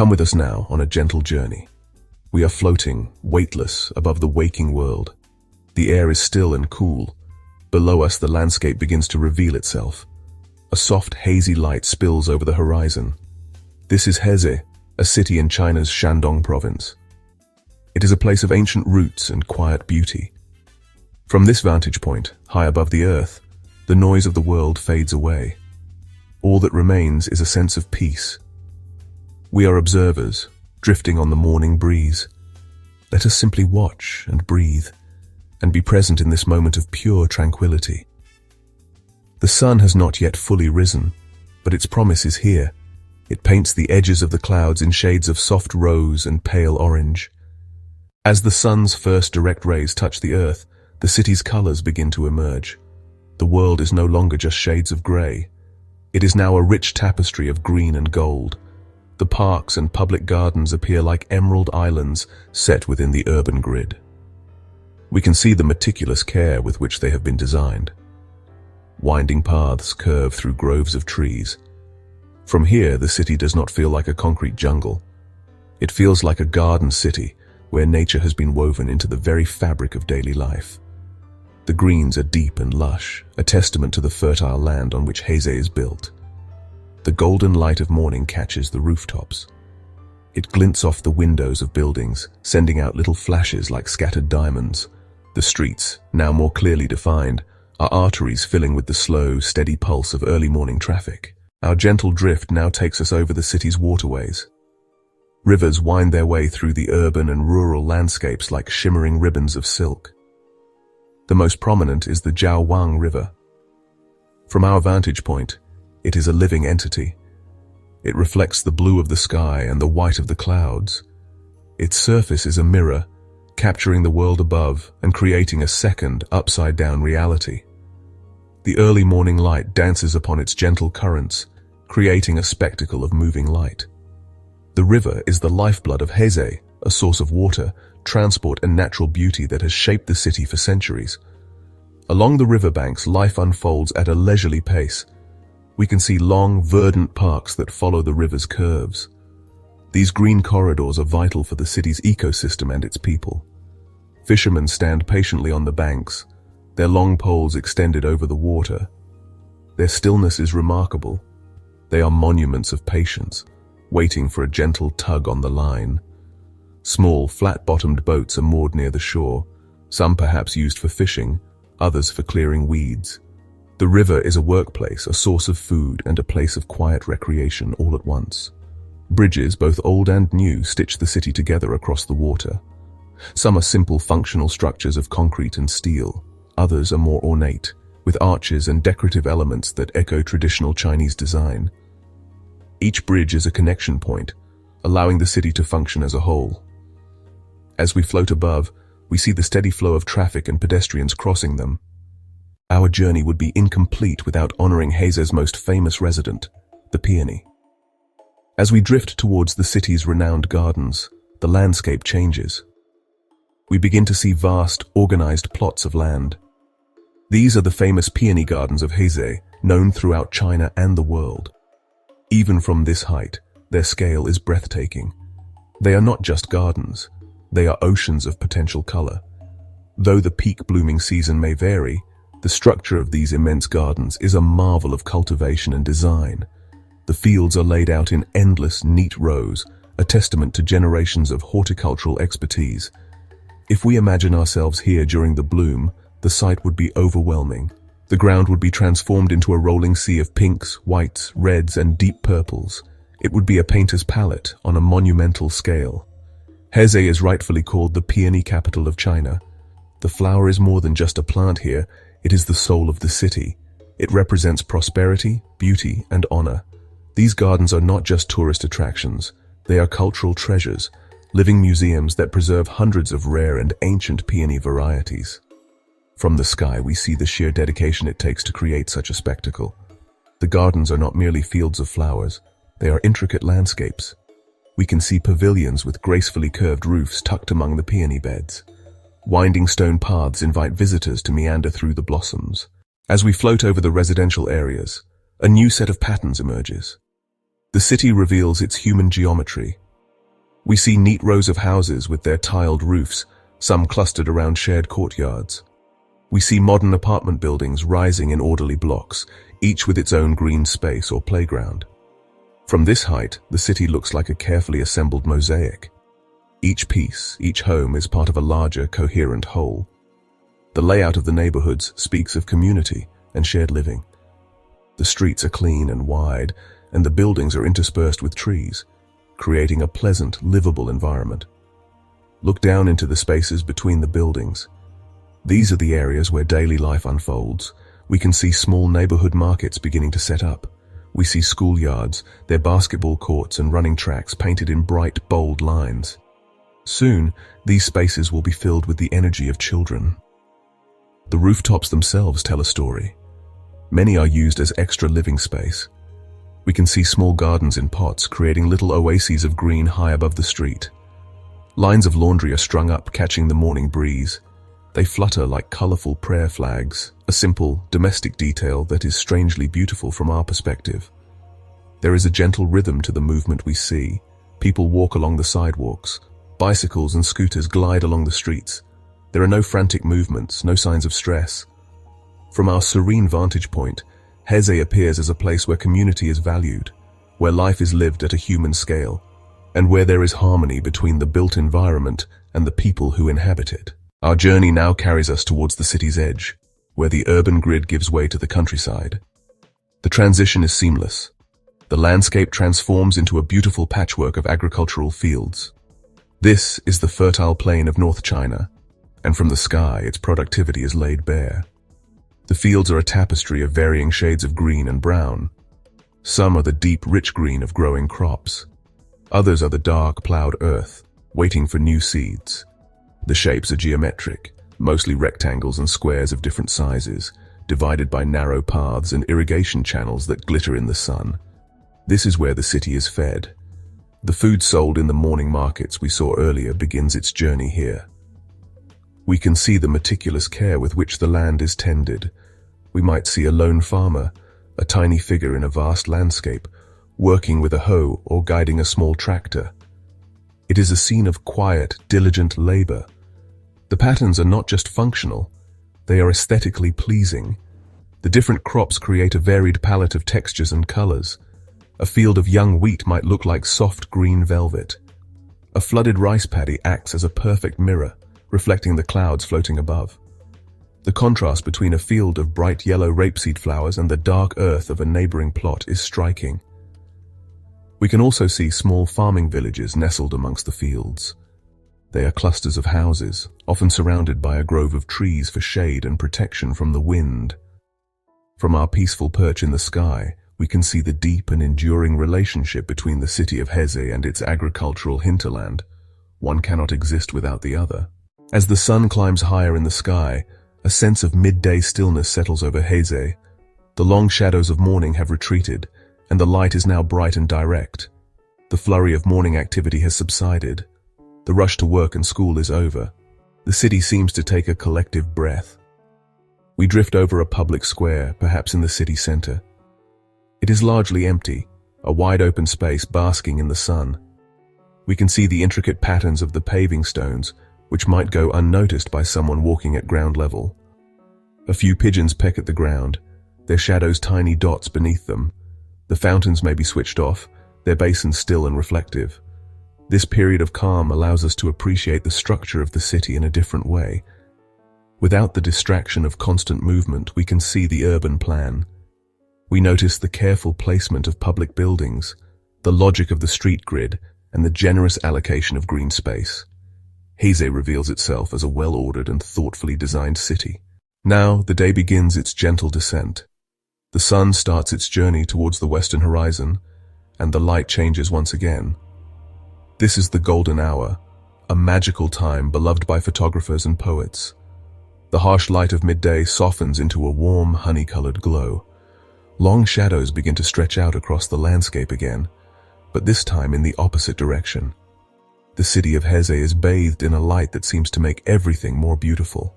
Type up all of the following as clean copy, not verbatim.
Come with us now on a gentle journey. We are floating, weightless, above the waking world. The air is still and cool. Below us, the landscape begins to reveal itself. A soft, hazy light spills over the horizon. This is Heze, a city in China's Shandong province. It is a place of ancient roots and quiet beauty. From this vantage point, high above the earth, the noise of the world fades away. All that remains is a sense of peace. We are observers, drifting on the morning breeze. Let us simply watch and breathe, and be present in this moment of pure tranquility. The sun has not yet fully risen, but its promise is here. It paints the edges of the clouds in shades of soft rose and pale orange. As the sun's first direct rays touch the earth, the city's colors begin to emerge. The world is no longer just shades of gray. It is now a rich tapestry of green and gold. The parks and public gardens appear like emerald islands set within the urban grid. We can see the meticulous care with which they have been designed. Winding paths curve through groves of trees. From here, the city does not feel like a concrete jungle. It feels like a garden city where nature has been woven into the very fabric of daily life. The greens are deep and lush, a testament to the fertile land on which Heze is built. The golden light of morning catches the rooftops. It glints off the windows of buildings, sending out little flashes like scattered diamonds. The streets, now more clearly defined, are arteries filling with the slow, steady pulse of early morning traffic. Our gentle drift now takes us over the city's waterways. Rivers wind their way through the urban and rural landscapes like shimmering ribbons of silk. The most prominent is the Jiaowang River. From our vantage point, it is a living entity. It reflects the blue of the sky and the white of the clouds. Its surface is a mirror, capturing the world above and creating a second, upside-down reality. The early morning light dances upon its gentle currents, creating a spectacle of moving light. The river is the lifeblood of Heze, a source of water, transport and natural beauty that has shaped the city for centuries. Along the riverbanks, life unfolds at a leisurely pace. We can see long, verdant parks that follow the river's curves. These green corridors are vital for the city's ecosystem and its people. Fishermen stand patiently on the banks, their long poles extended over the water. Their stillness is remarkable. They are monuments of patience, waiting for a gentle tug on the line. Small, flat-bottomed boats are moored near the shore, some perhaps used for fishing, others for clearing weeds. The river is a workplace, a source of food, and a place of quiet recreation all at once. Bridges, both old and new, stitch the city together across the water. Some are simple functional structures of concrete and steel. Others are more ornate, with arches and decorative elements that echo traditional Chinese design. Each bridge is a connection point, allowing the city to function as a whole. As we float above, we see the steady flow of traffic and pedestrians crossing them. Our journey would be incomplete without honoring Heze's most famous resident, the peony. As we drift towards the city's renowned gardens, the landscape changes. We begin to see vast, organized plots of land. These are the famous peony gardens of Heze, known throughout China and the world. Even from this height, their scale is breathtaking. They are not just gardens, they are oceans of potential color. Though the peak blooming season may vary, the structure of these immense gardens is a marvel of cultivation and design. The fields are laid out in endless, neat rows, a testament to generations of horticultural expertise. If we imagine ourselves here during the bloom, the sight would be overwhelming. The ground would be transformed into a rolling sea of pinks, whites, reds, and deep purples. It would be a painter's palette on a monumental scale. Heze is rightfully called the peony capital of China. The flower is more than just a plant here, it is the soul of the city. It represents prosperity, beauty, and honor. These gardens are not just tourist attractions, they are cultural treasures, living museums that preserve hundreds of rare and ancient peony varieties. From the sky, we see the sheer dedication it takes to create such a spectacle. The gardens are not merely fields of flowers, they are intricate landscapes. We can see pavilions with gracefully curved roofs tucked among the peony beds. Winding stone paths invite visitors to meander through the blossoms. As we float over the residential areas, a new set of patterns emerges. The city reveals its human geometry, We see neat rows of houses with their tiled roofs, some clustered around shared courtyards. We see modern apartment buildings rising in orderly blocks, each with its own green space or playground. From this height, the city looks like a carefully assembled mosaic. Each piece, each home is part of a larger, coherent whole. The layout of the neighborhoods speaks of community and shared living. The streets are clean and wide, and the buildings are interspersed with trees, creating a pleasant, livable environment. Look down into the spaces between the buildings. These are the areas where daily life unfolds. We can see small neighborhood markets beginning to set up. We see schoolyards, their basketball courts and running tracks painted in bright, bold lines. Soon, these spaces will be filled with the energy of children. The rooftops themselves tell a story. Many are used as extra living space. We can see small gardens in pots, creating little oases of green high above the street. Lines of laundry are strung up, catching the morning breeze. They flutter like colorful prayer flags, a simple, domestic detail that is strangely beautiful from our perspective. There is a gentle rhythm to the movement we see. People walk along the sidewalks. Bicycles and scooters glide along the streets. There are no frantic movements, no signs of stress. From our serene vantage point, Heze appears as a place where community is valued, where life is lived at a human scale, and where there is harmony between the built environment and the people who inhabit it. Our journey now carries us towards the city's edge, where the urban grid gives way to the countryside. The transition is seamless. The landscape transforms into a beautiful patchwork of agricultural fields. This is the fertile plain of North China, and from the sky its productivity is laid bare. The fields are a tapestry of varying shades of green and brown. Some are the deep, rich green of growing crops. Others are the dark, plowed earth, waiting for new seeds. The shapes are geometric, mostly rectangles and squares of different sizes, divided by narrow paths and irrigation channels that glitter in the sun. This is where the city is fed. The food sold in the morning markets we saw earlier begins its journey here. We can see the meticulous care with which the land is tended. We might see a lone farmer, a tiny figure in a vast landscape, working with a hoe or guiding a small tractor. It is a scene of quiet, diligent labor. The patterns are not just functional, they are aesthetically pleasing. The different crops create a varied palette of textures and colors. A field of young wheat might look like soft green velvet. A flooded rice paddy acts as a perfect mirror, reflecting the clouds floating above. The contrast between a field of bright yellow rapeseed flowers and the dark earth of a neighboring plot is striking. We can also see small farming villages nestled amongst the fields. They are clusters of houses, often surrounded by a grove of trees for shade and protection from the wind. From our peaceful perch in the sky, we can see the deep and enduring relationship between the city of Heze and its agricultural hinterland. One cannot exist without the other. As the sun climbs higher in the sky, a sense of midday stillness settles over Heze. The long shadows of morning have retreated, and the light is now bright and direct. The flurry of morning activity has subsided. The rush to work and school is over. The city seems to take a collective breath. We drift over a public square, perhaps in the city center. It is largely empty, a wide open space basking in the sun. We can see the intricate patterns of the paving stones, which might go unnoticed by someone walking at ground level. A few pigeons peck at the ground, their shadows tiny dots beneath them. The fountains may be switched off, their basins still and reflective. This period of calm allows us to appreciate the structure of the city in a different way. Without the distraction of constant movement, we can see the urban plan. We notice the careful placement of public buildings, the logic of the street grid, and the generous allocation of green space. Heze reveals itself as a well-ordered and thoughtfully designed city. Now, the day begins its gentle descent. The sun starts its journey towards the western horizon, and the light changes once again. This is the golden hour, a magical time beloved by photographers and poets. The harsh light of midday softens into a warm, honey-colored glow. Long shadows begin to stretch out across the landscape again, but this time in the opposite direction. The city of Heze is bathed in a light that seems to make everything more beautiful.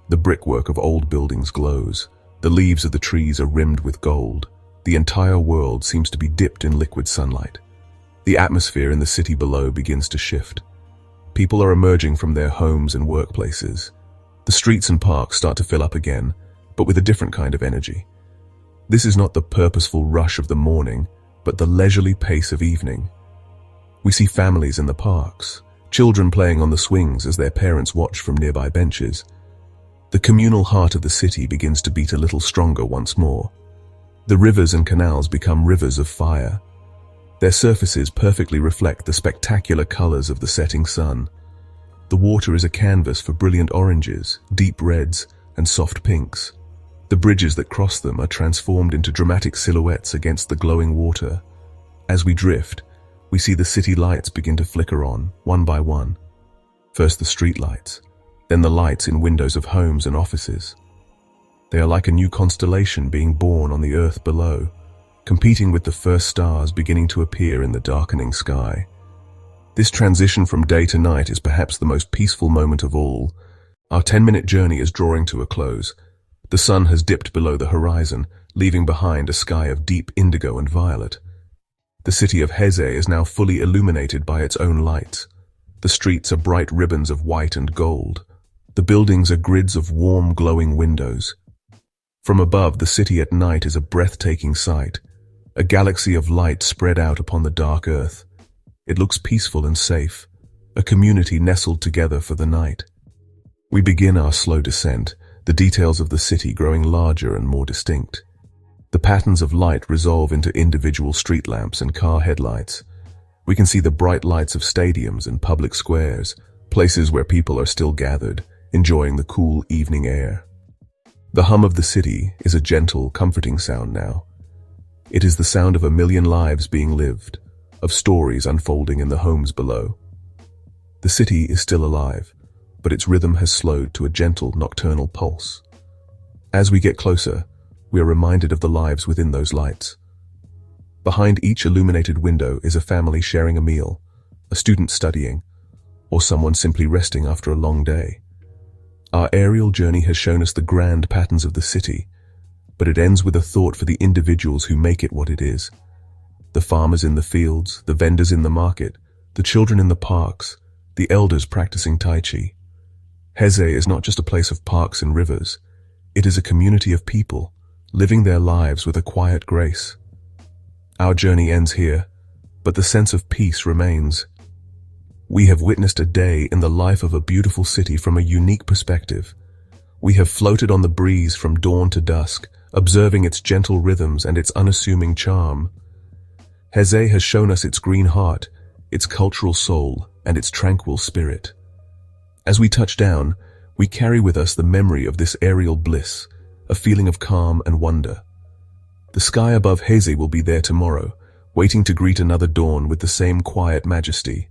The brickwork of old buildings glows. The leaves of the trees are rimmed with gold. The entire world seems to be dipped in liquid sunlight. The atmosphere in the city below begins to shift. People are emerging from their homes and workplaces. The streets and parks start to fill up again, but with a different kind of energy. This is not the purposeful rush of the morning, but the leisurely pace of evening. We see families in the parks, children playing on the swings as their parents watch from nearby benches. The communal heart of the city begins to beat a little stronger once more. The rivers and canals become rivers of fire. Their surfaces perfectly reflect the spectacular colors of the setting sun. The water is a canvas for brilliant oranges, deep reds, and soft pinks. The bridges that cross them are transformed into dramatic silhouettes against the glowing water. As we drift, we see the city lights begin to flicker on, one by one. First the street lights, then the lights in windows of homes and offices. They are like a new constellation being born on the earth below, competing with the first stars beginning to appear in the darkening sky. This transition from day to night is perhaps the most peaceful moment of all. Our 10-minute journey is drawing to a close. The sun has dipped below the horizon, leaving behind a sky of deep indigo and violet. The city of Heze is now fully illuminated by its own lights. The streets are bright ribbons of white and gold. The buildings are grids of warm, glowing windows. From above, the city at night is a breathtaking sight, a galaxy of light spread out upon the dark earth. It looks peaceful and safe, a community nestled together for the night. We begin our slow descent, the details of the city growing larger and more distinct. The patterns of light resolve into individual street lamps and car headlights. We can see the bright lights of stadiums and public squares, places where people are still gathered, enjoying the cool evening air. The hum of the city is a gentle, comforting sound now. It is the sound of a million lives being lived, of stories unfolding in the homes below. The city is still alive, but its rhythm has slowed to a gentle nocturnal pulse. As we get closer, we are reminded of the lives within those lights. Behind each illuminated window is a family sharing a meal, a student studying, or someone simply resting after a long day. Our aerial journey has shown us the grand patterns of the city, but it ends with a thought for the individuals who make it what it is. The farmers in the fields, the vendors in the market, the children in the parks, the elders practicing Tai Chi. Heze is not just a place of parks and rivers. It is a community of people, living their lives with a quiet grace. Our journey ends here, but the sense of peace remains. We have witnessed a day in the life of a beautiful city from a unique perspective. We have floated on the breeze from dawn to dusk, observing its gentle rhythms and its unassuming charm. Heze has shown us its green heart, its cultural soul, and its tranquil spirit. As we touch down, we carry with us the memory of this aerial bliss, a feeling of calm and wonder. The sky above Heze will be there tomorrow, waiting to greet another dawn with the same quiet majesty.